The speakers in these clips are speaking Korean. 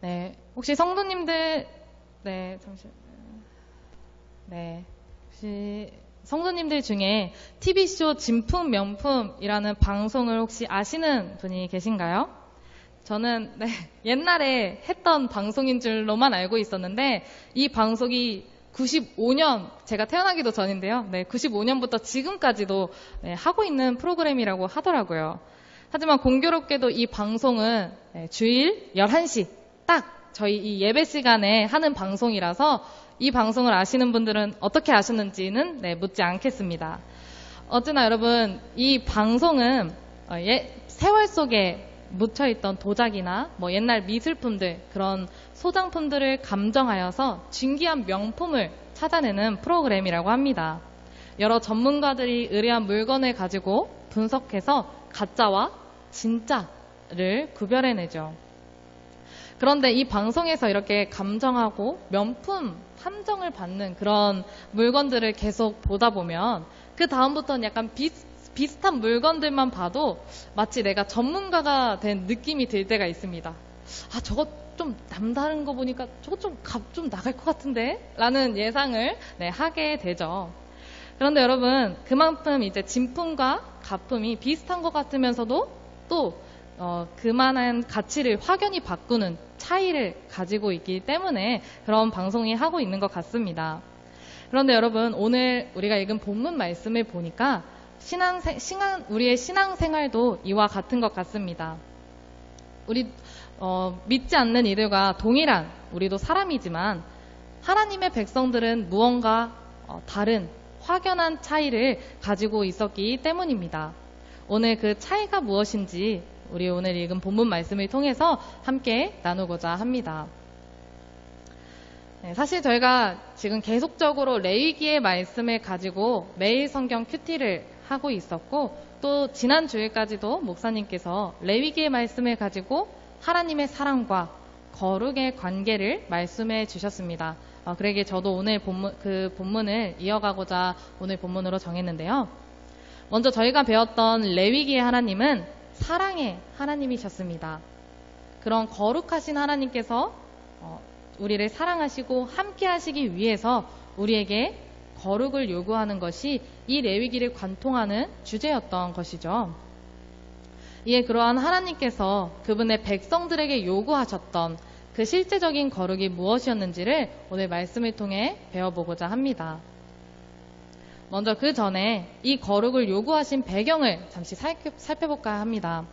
네, 혹시 성도님들, 네, 잠시만요. 네, 혹시 성도님들 중에 TV쇼 진품 명품이라는 방송을 혹시 아시는 분이 계신가요? 저는 옛날에 했던 방송인 줄로만 알고 있었는데 이 방송이 95년, 제가 태어나기도 전인데요. 95년부터 지금까지도 하고 있는 프로그램이라고 하더라고요. 하지만 공교롭게도 이 방송은 주일 11시 딱 저희 이 예배 시간에 하는 방송이라서 이 방송을 아시는 분들은 어떻게 아셨는지는 묻지 않겠습니다. 어쨌나 여러분, 이 방송은 세월 속에 묻혀있던 도자기나 옛날 미술품들, 그런 소장품들을 감정하여서 진귀한 명품을 찾아내는 프로그램이라고 합니다. 여러 전문가들이 의뢰한 물건을 가지고 분석해서 가짜와 진짜를 구별해내죠. 그런데 이 방송에서 이렇게 감정하고 명품 함정을 받는 그런 물건들을 계속 보다 보면 그 다음부터는 약간 비슷한 물건들만 봐도 마치 내가 전문가가 된 느낌이 들 때가 있습니다. 아, 저거 좀 남다른 거 보니까 저거 좀 값 좀 나갈 것 같은데? 라는 예상을 하게 되죠. 그런데 여러분, 그만큼 이제 진품과 가품이 비슷한 것 같으면서도 또 그만한 가치를 확연히 바꾸는 차이를 가지고 있기 때문에 그런 방송이 하고 있는 것 같습니다. 그런데 여러분, 오늘 우리가 읽은 본문 말씀을 보니까 우리의 신앙생활도 이와 같은 것 같습니다. 우리 믿지 않는 이들과 동일한 우리도 사람이지만 하나님의 백성들은 무언가 다른 확연한 차이를 가지고 있었기 때문입니다. 오늘 그 차이가 무엇인지 우리 오늘 읽은 본문 말씀을 통해서 함께 나누고자 합니다. 사실 저희가 지금 계속적으로 레위기의 말씀을 가지고 매일 성경 큐티를 하고 있었고, 또 지난 주일까지도 목사님께서 레위기의 말씀을 가지고 하나님의 사랑과 거룩의 관계를 말씀해 주셨습니다. 그러기에 저도 오늘 본문을 이어가고자 오늘 본문으로 정했는데요. 먼저 저희가 배웠던 레위기의 하나님은 사랑의 하나님이셨습니다. 그런 거룩하신 하나님께서 우리를 사랑하시고 함께 하시기 위해서 우리에게 거룩을 요구하는 것이 이 레위기를 관통하는 주제였던 것이죠. 이에 그러한 하나님께서 그분의 백성들에게 요구하셨던 그 실제적인 거룩이 무엇이었는지를 오늘 말씀을 통해 배워보고자 합니다. 먼저 그 전에 이 거룩을 요구하신 배경을 잠시 살펴볼까 합니다.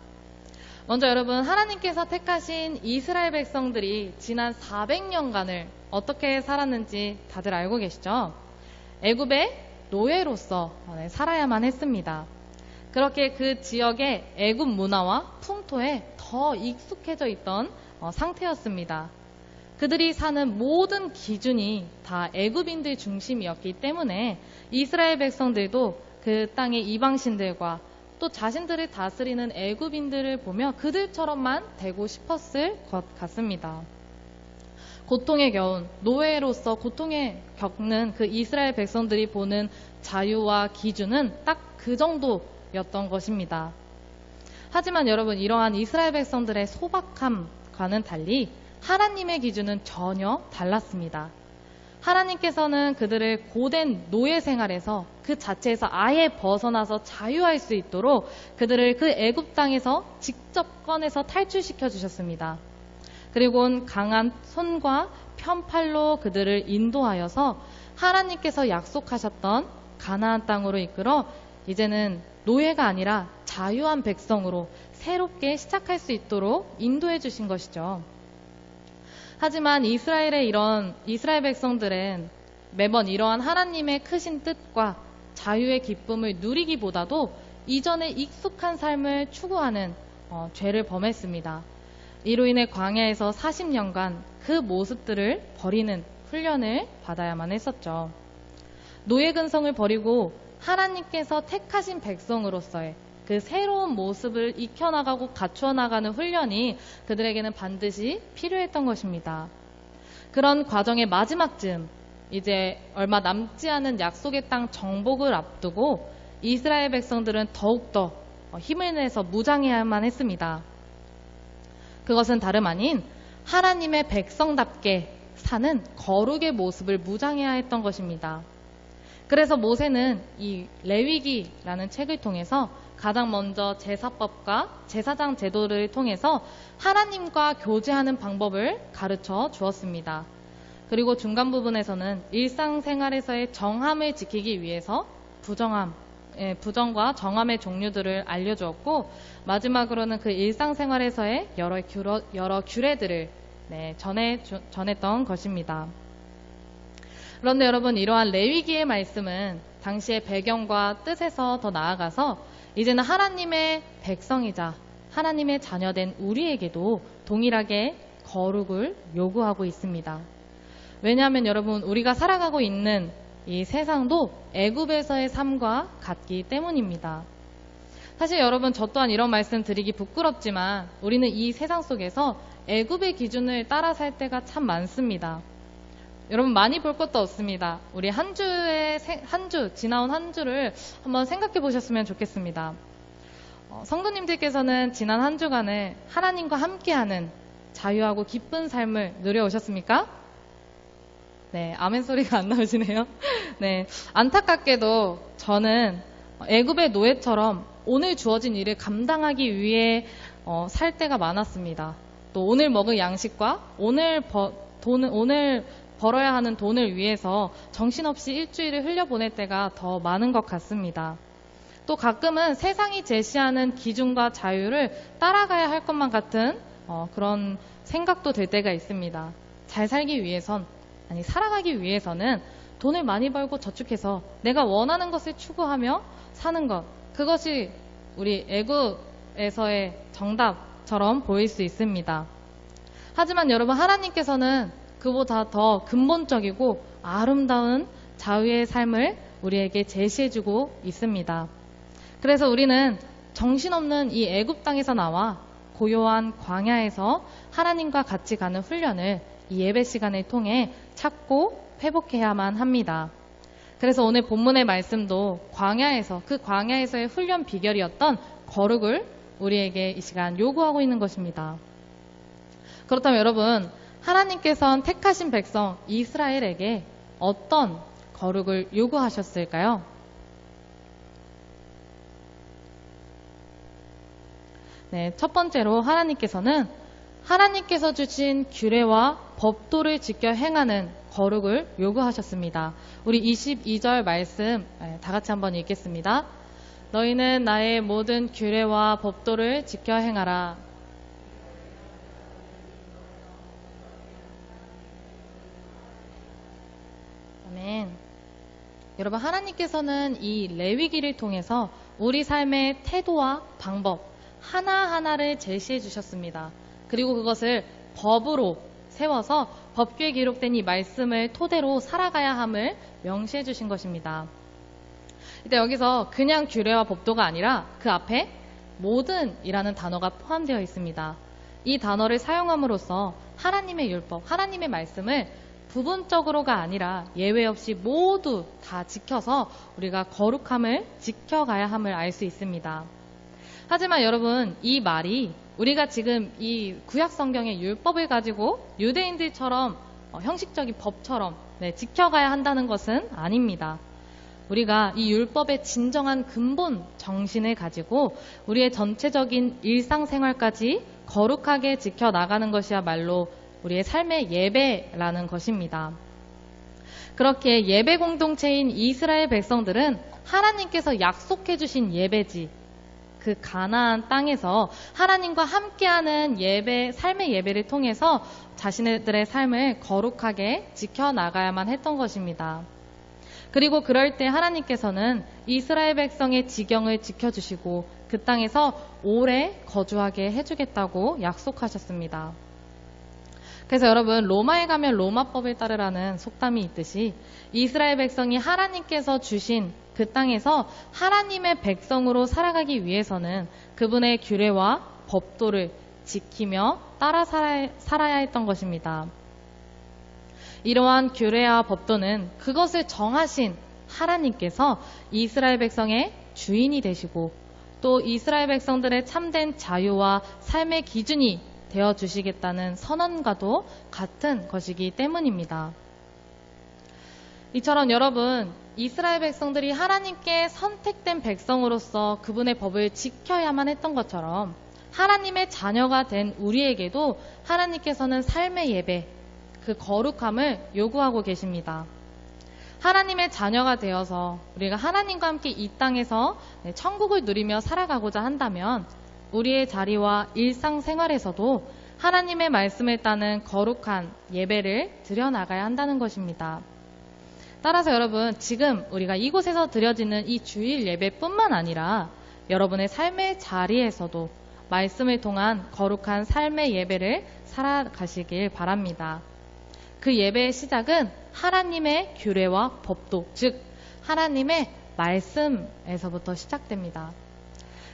먼저 여러분, 하나님께서 택하신 이스라엘 백성들이 지난 400년간을 어떻게 살았는지 다들 알고 계시죠? 애굽의 노예로서 살아야만 했습니다. 그렇게 그 지역의 애굽 문화와 풍토에 더 익숙해져 있던 상태였습니다. 그들이 사는 모든 기준이 다 애굽인들 중심이었기 때문에 이스라엘 백성들도 그 땅의 이방신들과 또 자신들을 다스리는 애굽인들을 보며 그들처럼만 되고 싶었을 것 같습니다. 고통에 겨운 노예로서 고통에 겪는 그 이스라엘 백성들이 보는 자유와 기준은 딱 그 정도였던 것입니다. 하지만 여러분, 이러한 이스라엘 백성들의 소박함과는 달리 하나님의 기준은 전혀 달랐습니다. 하나님께서는 그들을 고된 노예 생활에서 그 자체에서 아예 벗어나서 자유할 수 있도록 그들을 그 애굽 땅에서 직접 꺼내서 탈출시켜 주셨습니다. 그리고 강한 손과 편팔로 그들을 인도하여서 하나님께서 약속하셨던 가나안 땅으로 이끌어 이제는 노예가 아니라 자유한 백성으로 새롭게 시작할 수 있도록 인도해 주신 것이죠. 하지만 이스라엘 백성들은 매번 이러한 하나님의 크신 뜻과 자유의 기쁨을 누리기보다도 이전에 익숙한 삶을 추구하는 죄를 범했습니다. 이로 인해 광야에서 40년간 그 모습들을 버리는 훈련을 받아야만 했었죠. 노예 근성을 버리고 하나님께서 택하신 백성으로서의 그 새로운 모습을 익혀나가고 갖추어나가는 훈련이 그들에게는 반드시 필요했던 것입니다. 그런 과정의 마지막쯤, 이제 얼마 남지 않은 약속의 땅 정복을 앞두고 이스라엘 백성들은 더욱더 힘을 내서 무장해야만 했습니다. 그것은 다름 아닌 하나님의 백성답게 사는 거룩의 모습을 무장해야 했던 것입니다. 그래서 모세는 이 레위기라는 책을 통해서 가장 먼저 제사법과 제사장 제도를 통해서 하나님과 교제하는 방법을 가르쳐 주었습니다. 그리고 중간 부분에서는 일상생활에서의 정함을 지키기 위해서 부정과 정함의 종류들을 알려주었고, 마지막으로는 그 일상생활에서의 여러 규례들을 전했던 것입니다. 그런데 여러분, 이러한 레위기의 말씀은 당시의 배경과 뜻에서 더 나아가서 이제는 하나님의 백성이자 하나님의 자녀된 우리에게도 동일하게 거룩을 요구하고 있습니다. 왜냐하면 여러분, 우리가 살아가고 있는 이 세상도 애굽에서의 삶과 같기 때문입니다. 사실 여러분, 저 또한 이런 말씀 드리기 부끄럽지만 우리는 이 세상 속에서 애굽의 기준을 따라 살 때가 참 많습니다. 여러분, 많이 볼 것도 없습니다. 우리 지나온 한 주를 한번 생각해 보셨으면 좋겠습니다. 성도님들께서는 지난 한 주간을 하나님과 함께하는 자유하고 기쁜 삶을 누려오셨습니까? 네, 아멘 소리가 안 나오시네요. 네, 안타깝게도 저는 애굽의 노예처럼 오늘 주어진 일을 감당하기 위해 살 때가 많았습니다. 또 오늘 먹을 양식과 오늘 벌어야 하는 돈을 위해서 정신없이 일주일을 흘려보낼 때가 더 많은 것 같습니다. 또 가끔은 세상이 제시하는 기준과 자유를 따라가야 할 것만 같은 그런 생각도 들 때가 있습니다. 잘 살기 위해선, 살아가기 위해서는 돈을 많이 벌고 저축해서 내가 원하는 것을 추구하며 사는 것, 그것이 우리 애굽에서의 정답처럼 보일 수 있습니다. 하지만 여러분, 하나님께서는 그보다 더 근본적이고 아름다운 자유의 삶을 우리에게 제시해주고 있습니다. 그래서 우리는 정신없는 이 애굽 땅에서 나와 고요한 광야에서 하나님과 같이 가는 훈련을 이 예배 시간을 통해 찾고 회복해야만 합니다. 그래서 오늘 본문의 말씀도 그 광야에서의 훈련 비결이었던 거룩을 우리에게 이 시간 요구하고 있는 것입니다. 그렇다면 여러분, 하나님께서는 택하신 백성 이스라엘에게 어떤 거룩을 요구하셨을까요? 네, 첫 번째로 하나님께서 주신 규례와 법도를 지켜 행하는 거룩을 요구하셨습니다. 우리 22절 말씀 다 같이 한번 읽겠습니다. 너희는 나의 모든 규례와 법도를 지켜 행하라. 아멘. 여러분, 하나님께서는 이 레위기를 통해서 우리 삶의 태도와 방법 하나하나를 제시해 주셨습니다. 그리고 그것을 법으로 세워서 법규에 기록된 이 말씀을 토대로 살아가야 함을 명시해 주신 것입니다. 이때 여기서 그냥 규례와 법도가 아니라 그 앞에 모든이라는 단어가 포함되어 있습니다. 이 단어를 사용함으로써 하나님의 율법, 하나님의 말씀을 부분적으로가 아니라 예외 없이 모두 다 지켜서 우리가 거룩함을 지켜가야 함을 알 수 있습니다. 하지만 여러분, 이 말이 우리가 지금 이 구약 성경의 율법을 가지고 유대인들처럼 형식적인 법처럼 지켜가야 한다는 것은 아닙니다. 우리가 이 율법의 진정한 근본 정신을 가지고 우리의 전체적인 일상생활까지 거룩하게 지켜나가는 것이야말로 우리의 삶의 예배라는 것입니다. 그렇게 예배 공동체인 이스라엘 백성들은 하나님께서 약속해 주신 예배지, 그 가나안 땅에서 하나님과 함께하는 삶의 예배를 통해서 자신들의 삶을 거룩하게 지켜나가야만 했던 것입니다. 그리고 그럴 때 하나님께서는 이스라엘 백성의 지경을 지켜주시고 그 땅에서 오래 거주하게 해주겠다고 약속하셨습니다. 그래서 여러분, 로마에 가면 로마법을 따르라는 속담이 있듯이 이스라엘 백성이 하나님께서 주신 그 땅에서 하나님의 백성으로 살아가기 위해서는 그분의 규례와 법도를 지키며 따라 살아야 했던 것입니다. 이러한 규례와 법도는 그것을 정하신 하나님께서 이스라엘 백성의 주인이 되시고 또 이스라엘 백성들의 참된 자유와 삶의 기준이 되어 주시겠다는 선언과도 같은 것이기 때문입니다. 이처럼 여러분, 이스라엘 백성들이 하나님께 선택된 백성으로서 그분의 법을 지켜야만 했던 것처럼 하나님의 자녀가 된 우리에게도 하나님께서는 삶의 예배, 그 거룩함을 요구하고 계십니다. 하나님의 자녀가 되어서 우리가 하나님과 함께 이 땅에서 천국을 누리며 살아가고자 한다면 우리의 자리와 일상생활에서도 하나님의 말씀을 따는 거룩한 예배를 드려나가야 한다는 것입니다. 따라서 여러분, 지금 우리가 이곳에서 드려지는 이 주일 예배뿐만 아니라 여러분의 삶의 자리에서도 말씀을 통한 거룩한 삶의 예배를 살아가시길 바랍니다. 그 예배의 시작은 하나님의 규례와 법도, 즉 하나님의 말씀에서부터 시작됩니다.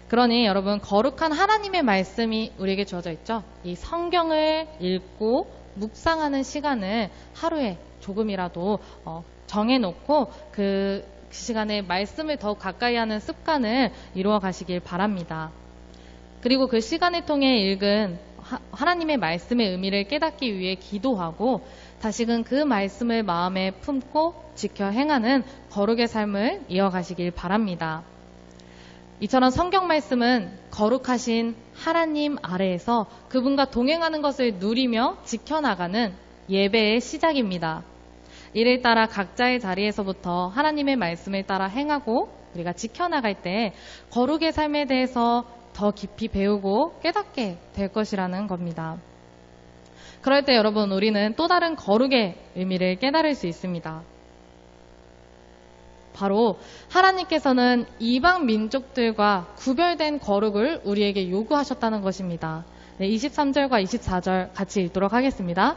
그러니 여러분, 거룩한 하나님의 말씀이 우리에게 주어져 있죠. 이 성경을 읽고 묵상하는 시간을 하루에 조금이라도 정해놓고 그 시간에 말씀을 더욱 가까이 하는 습관을 이루어 가시길 바랍니다. 그리고 그 시간을 통해 읽은 하나님의 말씀의 의미를 깨닫기 위해 기도하고 다시금 그 말씀을 마음에 품고 지켜 행하는 거룩의 삶을 이어가시길 바랍니다. 이처럼 성경 말씀은 거룩하신 하나님 아래에서 그분과 동행하는 것을 누리며 지켜나가는 예배의 시작입니다. 이를 따라 각자의 자리에서부터 하나님의 말씀을 따라 행하고 우리가 지켜나갈 때 거룩의 삶에 대해서 더 깊이 배우고 깨닫게 될 것이라는 겁니다. 그럴 때 여러분, 우리는 또 다른 거룩의 의미를 깨달을 수 있습니다. 바로 하나님께서는 이방 민족들과 구별된 거룩을 우리에게 요구하셨다는 것입니다. 23절과 24절 같이 읽도록 하겠습니다.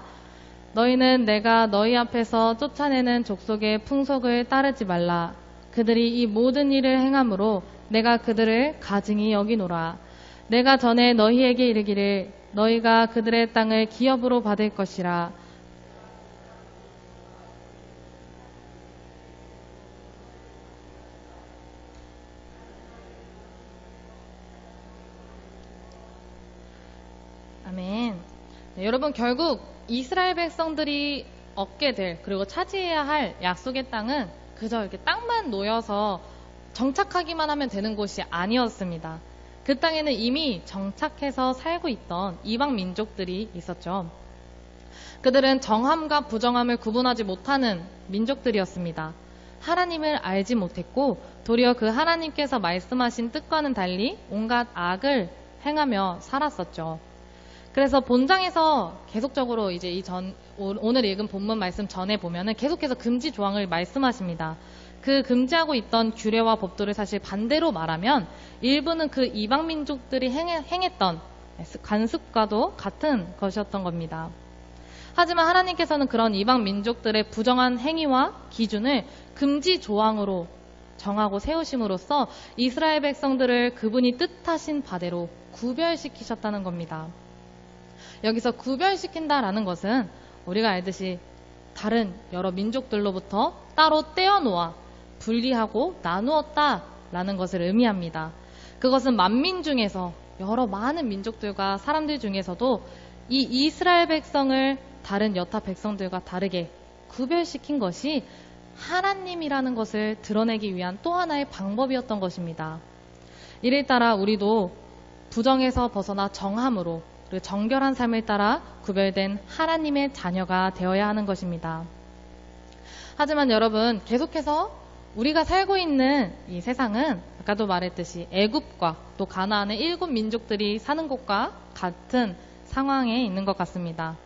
너희는 내가 너희 앞에서 쫓아내는 족속의 풍속을 따르지 말라. 그들이 이 모든 일을 행함으로 내가 그들을 가증히 여기노라. 내가 전에 너희에게 이르기를 너희가 그들의 땅을 기업으로 받을 것이라. 아멘. 네, 여러분, 결국 이스라엘 백성들이 얻게 될, 그리고 차지해야 할 약속의 땅은 그저 이렇게 땅만 놓여서 정착하기만 하면 되는 곳이 아니었습니다. 그 땅에는 이미 정착해서 살고 있던 이방 민족들이 있었죠. 그들은 정함과 부정함을 구분하지 못하는 민족들이었습니다. 하나님을 알지 못했고 도리어 그 하나님께서 말씀하신 뜻과는 달리 온갖 악을 행하며 살았었죠. 그래서 본장에서 계속적으로 이제 오늘 읽은 본문 말씀 전에 보면은 계속해서 금지 조항을 말씀하십니다. 그 금지하고 있던 규례와 법도를 사실 반대로 말하면 일부는 그 이방 민족들이 행했던 관습과도 같은 것이었던 겁니다. 하지만 하나님께서는 그런 이방 민족들의 부정한 행위와 기준을 금지 조항으로 정하고 세우심으로써 이스라엘 백성들을 그분이 뜻하신 바대로 구별시키셨다는 겁니다. 여기서 구별시킨다라는 것은 우리가 알듯이 다른 여러 민족들로부터 따로 떼어놓아 분리하고 나누었다라는 것을 의미합니다. 그것은 만민 중에서 여러 많은 민족들과 사람들 중에서도 이 이스라엘 백성을 다른 여타 백성들과 다르게 구별시킨 것이 하나님이라는 것을 드러내기 위한 또 하나의 방법이었던 것입니다. 이를 따라 우리도 부정에서 벗어나 정함으로 그리고 정결한 삶을 따라 구별된 하나님의 자녀가 되어야 하는 것입니다. 하지만 여러분, 계속해서 우리가 살고 있는 이 세상은 아까도 말했듯이 애굽과 또 가나안의 7 민족들이 사는 곳과 같은 상황에 있는 것 같습니다.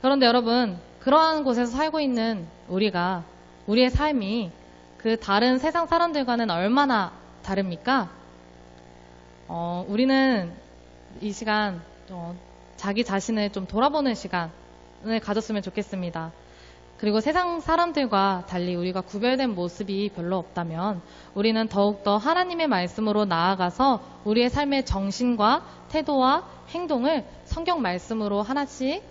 그런데 여러분, 그러한 곳에서 살고 있는 우리의 삶이 그 다른 세상 사람들과는 얼마나 다릅니까? 우리는 이 시간 자기 자신을 좀 돌아보는 시간을 가졌으면 좋겠습니다. 그리고 세상 사람들과 달리 우리가 구별된 모습이 별로 없다면 우리는 더욱더 하나님의 말씀으로 나아가서 우리의 삶의 정신과 태도와 행동을 성경 말씀으로 하나씩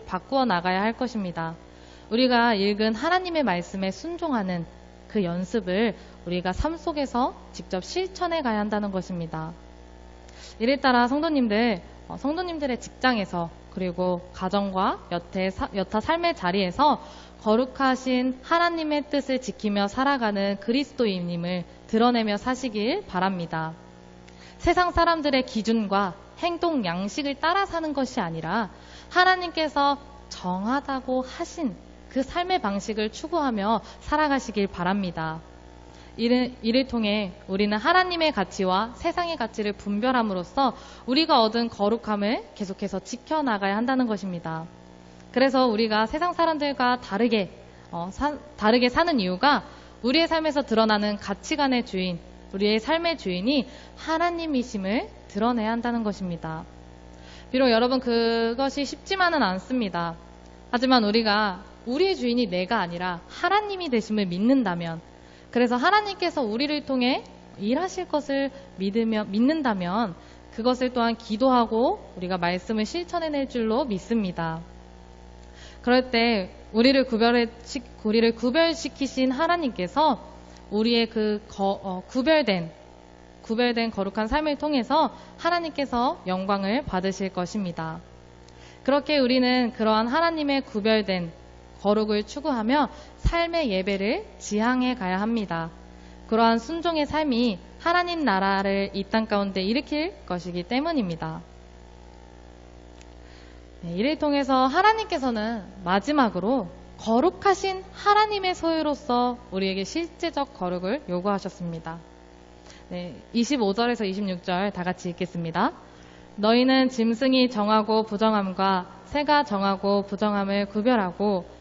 바꾸어 나가야 할 것입니다. 우리가 읽은 하나님의 말씀에 순종하는 그 연습을 우리가 삶 속에서 직접 실천해 가야 한다는 것입니다. 이를 따라 성도님들, 성도님들의 직장에서 그리고 가정과 여타 삶의 자리에서 거룩하신 하나님의 뜻을 지키며 살아가는 그리스도인임을 드러내며 사시길 바랍니다. 세상 사람들의 기준과 행동 양식을 따라 사는 것이 아니라 하나님께서 정하다고 하신 그 삶의 방식을 추구하며 살아가시길 바랍니다. 이를 통해 우리는 하나님의 가치와 세상의 가치를 분별함으로써 우리가 얻은 거룩함을 계속해서 지켜나가야 한다는 것입니다. 그래서 우리가 세상 사람들과 다르게 사는 이유가 우리의 삶에서 드러나는 가치관의 주인, 우리의 삶의 주인이 하나님이심을 드러내야 한다는 것입니다. 비록 여러분 그것이 쉽지만은 않습니다. 하지만 우리가 우리의 주인이 내가 아니라 하나님이 되심을 믿는다면, 그래서 하나님께서 우리를 통해 일하실 것을 믿는다면 그것을 또한 기도하고 우리가 말씀을 실천해낼 줄로 믿습니다. 그럴 때 우리를 구별시키신 하나님께서 우리의 그 구별된 거룩한 삶을 통해서 하나님께서 영광을 받으실 것입니다. 그렇게 우리는 그러한 하나님의 구별된 거룩을 추구하며 삶의 예배를 지향해 가야 합니다. 그러한 순종의 삶이 하나님 나라를 이 땅 가운데 일으킬 것이기 때문입니다. 이를 통해서 하나님께서는 마지막으로 거룩하신 하나님의 소유로서 우리에게 실제적 거룩을 요구하셨습니다. 25절에서 26절 다 같이 읽겠습니다. 너희는 짐승이 정하고 부정함과 새가 정하고 부정함을 구별하고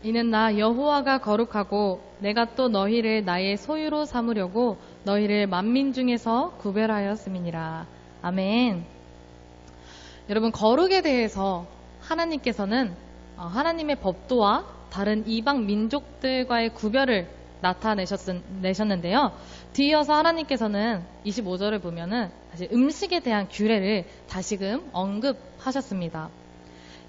이는 나 여호와가 거룩하고 내가 또 너희를 나의 소유로 삼으려고 너희를 만민 중에서 구별하였음이니라. 아멘. 여러분, 거룩에 대해서 하나님께서는 하나님의 법도와 다른 이방 민족들과의 구별을 나타내셨는데요. 뒤이어서 하나님께서는 25절을 보면은 다시 음식에 대한 규례를 다시금 언급하셨습니다.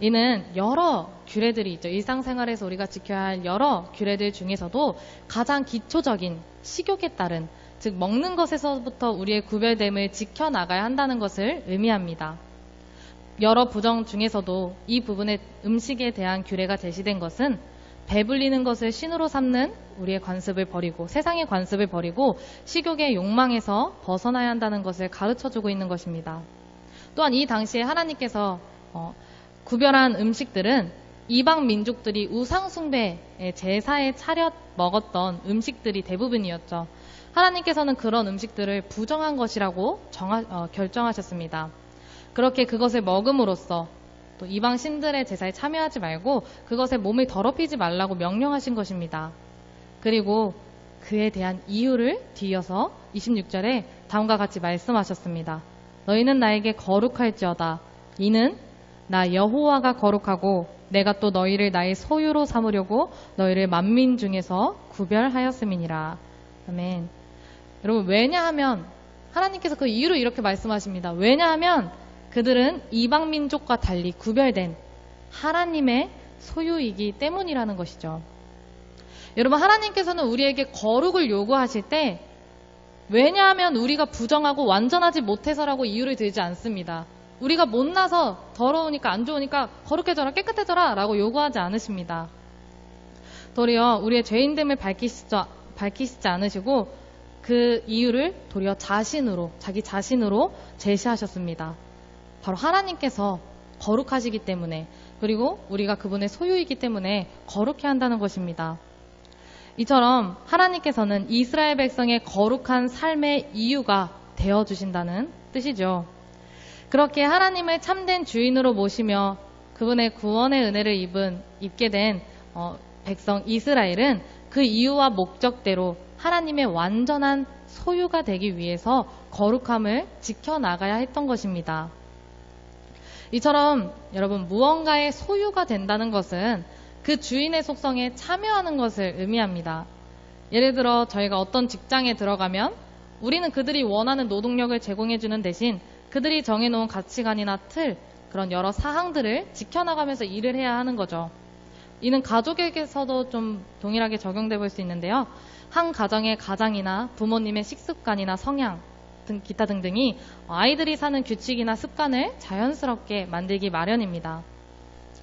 이는 여러 규례들이 있죠. 일상생활에서 우리가 지켜야 할 여러 규례들 중에서도 가장 기초적인 식욕에 따른, 즉 먹는 것에서부터 우리의 구별됨을 지켜나가야 한다는 것을 의미합니다. 여러 부정 중에서도 이 부분의 음식에 대한 규례가 제시된 것은 배불리는 것을 신으로 삼는 우리의 관습을 버리고, 세상의 관습을 버리고 식욕의 욕망에서 벗어나야 한다는 것을 가르쳐주고 있는 것입니다. 또한 이 당시에 하나님께서 구별한 음식들은 이방 민족들이 우상숭배 제사에 차려 먹었던 음식들이 대부분이었죠. 하나님께서는 그런 음식들을 부정한 것이라고 결정하셨습니다. 그렇게 그것을 먹음으로써 또 이방 신들의 제사에 참여하지 말고 그것에 몸을 더럽히지 말라고 명령하신 것입니다. 그리고 그에 대한 이유를 뒤이어서 26절에 다음과 같이 말씀하셨습니다. 너희는 나에게 거룩할지어다. 이는 나 여호와가 거룩하고 내가 또 너희를 나의 소유로 삼으려고 너희를 만민 중에서 구별하였음이니라. 아멘. 여러분, 왜냐하면 하나님께서 그 이유로 이렇게 말씀하십니다. 왜냐하면 그들은 이방 민족과 달리 구별된 하나님의 소유이기 때문이라는 것이죠. 여러분, 하나님께서는 우리에게 거룩을 요구하실 때 왜냐하면 우리가 부정하고 완전하지 못해서라고 이유를 들지 않습니다. 우리가 못나서 더러우니까 안 좋으니까 거룩해져라, 깨끗해져라 라고 요구하지 않으십니다. 도리어 우리의 죄인됨을 밝히시지 않으시고 그 이유를 도리어 자기 자신으로 제시하셨습니다. 바로 하나님께서 거룩하시기 때문에, 그리고 우리가 그분의 소유이기 때문에 거룩해야 한다는 것입니다. 이처럼 하나님께서는 이스라엘 백성의 거룩한 삶의 이유가 되어주신다는 뜻이죠. 그렇게 하나님을 참된 주인으로 모시며 그분의 구원의 은혜를 입게 된 백성 이스라엘은 그 이유와 목적대로 하나님의 완전한 소유가 되기 위해서 거룩함을 지켜나가야 했던 것입니다. 이처럼 여러분, 무언가의 소유가 된다는 것은 그 주인의 속성에 참여하는 것을 의미합니다. 예를 들어 저희가 어떤 직장에 들어가면 우리는 그들이 원하는 노동력을 제공해주는 대신 그들이 정해놓은 가치관이나 틀, 그런 여러 사항들을 지켜나가면서 일을 해야 하는 거죠. 이는 가족에게서도 좀 동일하게 적용돼 볼 수 있는데요. 한 가정의 가장이나 부모님의 식습관이나 성향, 기타 등등이 아이들이 사는 규칙이나 습관을 자연스럽게 만들기 마련입니다.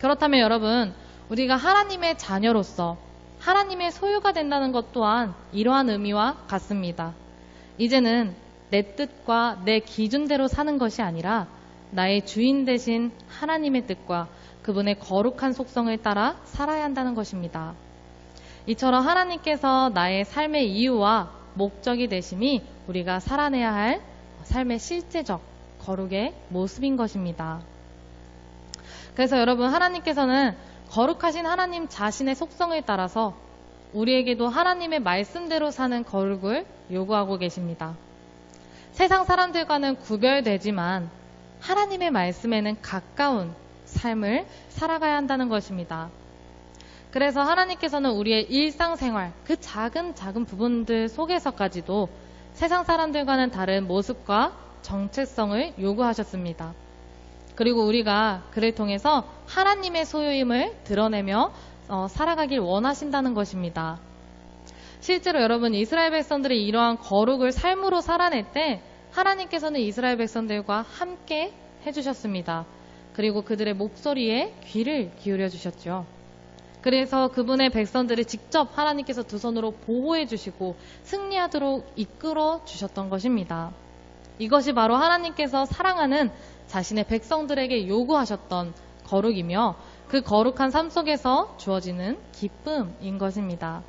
그렇다면 여러분, 우리가 하나님의 자녀로서 하나님의 소유가 된다는 것 또한 이러한 의미와 같습니다. 이제는 내 뜻과 내 기준대로 사는 것이 아니라 나의 주인 되신 하나님의 뜻과 그분의 거룩한 속성을 따라 살아야 한다는 것입니다. 이처럼 하나님께서 나의 삶의 이유와 목적이 되심이 우리가 살아내야 할 삶의 실제적 거룩의 모습인 것입니다. 그래서 여러분, 하나님께서는 거룩하신 하나님 자신의 속성을 따라서 우리에게도 하나님의 말씀대로 사는 거룩을 요구하고 계십니다. 세상 사람들과는 구별되지만 하나님의 말씀에는 가까운 삶을 살아가야 한다는 것입니다. 그래서 하나님께서는 우리의 일상생활, 그 작은 부분들 속에서까지도 세상 사람들과는 다른 모습과 정체성을 요구하셨습니다. 그리고 우리가 그를 통해서 하나님의 소유임을 드러내며 살아가길 원하신다는 것입니다. 실제로 여러분, 이스라엘 백성들이 이러한 거룩을 삶으로 살아낼 때 하나님께서는 이스라엘 백성들과 함께 해주셨습니다. 그리고 그들의 목소리에 귀를 기울여 주셨죠. 그래서 그분의 백성들을 직접 하나님께서 두 손으로 보호해 주시고 승리하도록 이끌어 주셨던 것입니다. 이것이 바로 하나님께서 사랑하는 자신의 백성들에게 요구하셨던 거룩이며 그 거룩한 삶 속에서 주어지는 기쁨인 것입니다.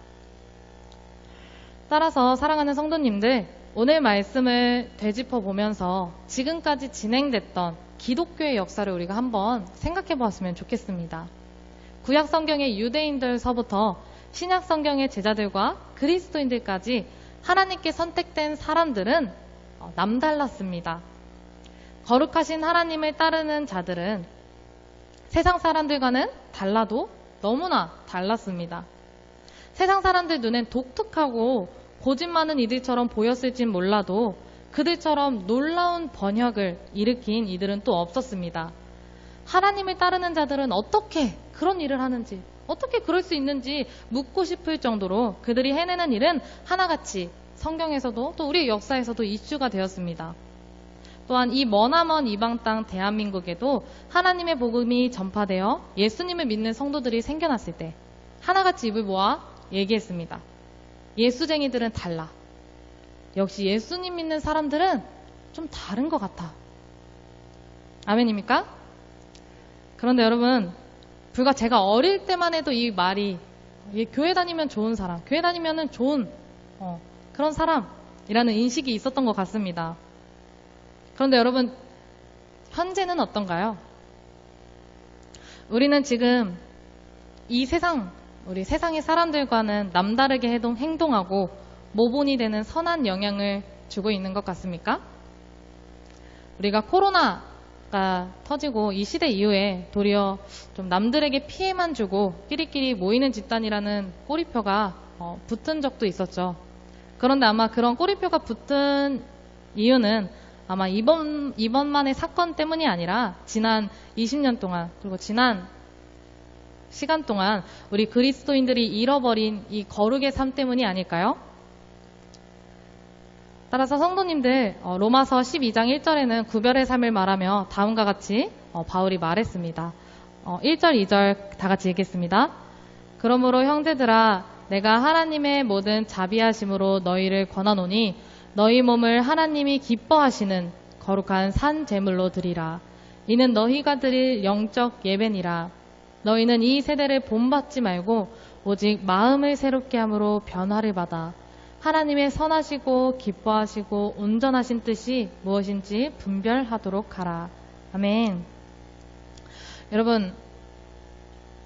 따라서 사랑하는 성도님들, 오늘 말씀을 되짚어 보면서 지금까지 진행됐던 기독교의 역사를 우리가 한번 생각해 보았으면 좋겠습니다. 구약 성경의 유대인들서부터 신약 성경의 제자들과 그리스도인들까지 하나님께 선택된 사람들은 남달랐습니다. 거룩하신 하나님을 따르는 자들은 세상 사람들과는 달라도 너무나 달랐습니다. 세상 사람들 눈엔 독특하고 고집 많은 이들처럼 보였을진 몰라도 그들처럼 놀라운 번역을 일으킨 이들은 또 없었습니다. 하나님을 따르는 자들은 어떻게 그런 일을 하는지, 어떻게 그럴 수 있는지 묻고 싶을 정도로 그들이 해내는 일은 하나같이 성경에서도 또 우리의 역사에서도 이슈가 되었습니다. 또한 이 머나먼 이방 땅 대한민국에도 하나님의 복음이 전파되어 예수님을 믿는 성도들이 생겨났을 때 하나같이 입을 모아 얘기했습니다. 예수쟁이들은 달라. 역시 예수님 믿는 사람들은 좀 다른 것 같아. 아멘입니까? 그런데 여러분, 불과 제가 어릴 때만 해도 이 말이 교회 다니면 좋은 사람, 교회 다니면은 좋은 그런 사람이라는 인식이 있었던 것 같습니다. 그런데 여러분, 현재는 어떤가요? 우리는 지금 이 세상, 우리 세상의 사람들과는 남다르게 행동하고 모본이 되는 선한 영향을 주고 있는 것 같습니까? 우리가 코로나가 터지고 이 시대 이후에 도리어 좀 남들에게 피해만 주고 끼리끼리 모이는 집단이라는 꼬리표가 붙은 적도 있었죠. 그런데 아마 그런 꼬리표가 붙은 이유는 아마 이번만의 사건 때문이 아니라 지난 20년 동안, 그리고 지난 시간 동안 우리 그리스도인들이 잃어버린 이 거룩의 삶 때문이 아닐까요? 따라서 성도님들, 로마서 12장 1절에는 구별의 삶을 말하며 다음과 같이 바울이 말했습니다. 1절, 2절 다 같이 읽겠습니다. 그러므로 형제들아, 내가 하나님의 모든 자비하심으로 너희를 권하노니 너희 몸을 하나님이 기뻐하시는 거룩한 산 제물로 드리라. 이는 너희가 드릴 영적 예배니라. 너희는 이 세대를 본받지 말고 오직 마음을 새롭게 함으로 변화를 받아 하나님의 선하시고 기뻐하시고 온전하신 뜻이 무엇인지 분별하도록 하라. 아멘. 여러분,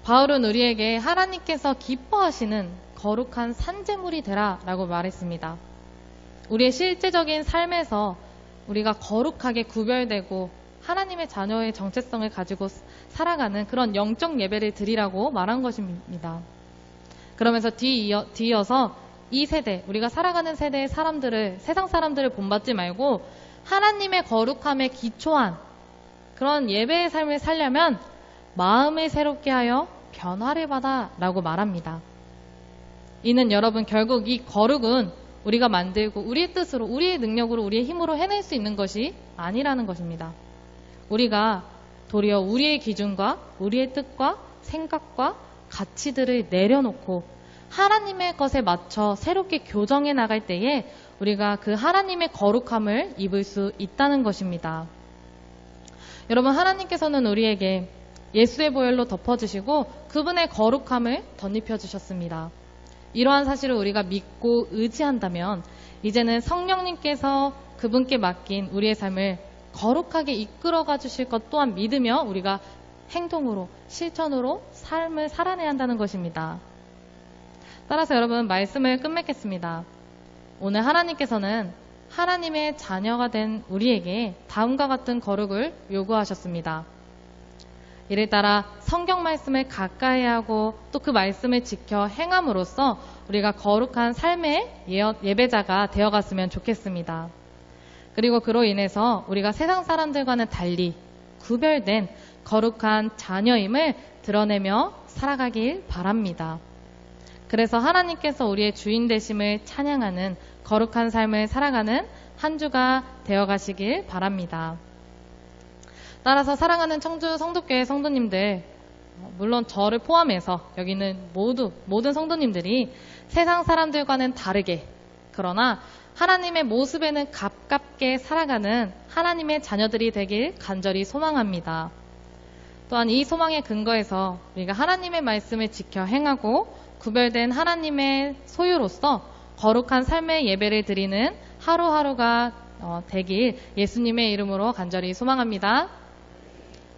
바울은 우리에게 하나님께서 기뻐하시는 거룩한 산제물이 되라 라고 말했습니다. 우리의 실제적인 삶에서 우리가 거룩하게 구별되고 하나님의 자녀의 정체성을 가지고 살아가는 그런 영적 예배를 드리라고 말한 것입니다. 그러면서 뒤이어서 이 세대, 우리가 살아가는 세대의 사람들을, 세상 사람들을 본받지 말고 하나님의 거룩함에 기초한 그런 예배의 삶을 살려면 마음을 새롭게 하여 변화를 받아 라고 말합니다. 이는 여러분 결국 이 거룩은 우리가 만들고 우리의 뜻으로, 우리의 능력으로, 우리의 힘으로 해낼 수 있는 것이 아니라는 것입니다. 우리가 도리어 우리의 기준과 우리의 뜻과 생각과 가치들을 내려놓고 하나님의 것에 맞춰 새롭게 교정해 나갈 때에 우리가 그 하나님의 거룩함을 입을 수 있다는 것입니다. 여러분, 하나님께서는 우리에게 예수의 보혈로 덮어주시고 그분의 거룩함을 덧입혀 주셨습니다. 이러한 사실을 우리가 믿고 의지한다면 이제는 성령님께서 그분께 맡긴 우리의 삶을 거룩하게 이끌어가 주실 것 또한 믿으며 우리가 행동으로, 실천으로 삶을 살아내야 한다는 것입니다. 따라서 여러분, 말씀을 끝맺겠습니다. 오늘 하나님께서는 하나님의 자녀가 된 우리에게 다음과 같은 거룩을 요구하셨습니다. 이를 따라 성경 말씀을 가까이 하고 또 그 말씀을 지켜 행함으로써 우리가 거룩한 삶의 예배자가 되어갔으면 좋겠습니다. 그리고 그로 인해서 우리가 세상 사람들과는 달리 구별된 거룩한 자녀임을 드러내며 살아가길 바랍니다. 그래서 하나님께서 우리의 주인 되심을 찬양하는 거룩한 삶을 살아가는 한 주가 되어가시길 바랍니다. 따라서 사랑하는 청주 성도교회 성도님들, 물론 저를 포함해서 여기는 모든 성도님들이 세상 사람들과는 다르게, 그러나 하나님의 모습에는 가깝게 살아가는 하나님의 자녀들이 되길 간절히 소망합니다. 또한 이 소망의 근거에서 우리가 하나님의 말씀을 지켜 행하고 구별된 하나님의 소유로서 거룩한 삶의 예배를 드리는 하루하루가 되길 예수님의 이름으로 간절히 소망합니다.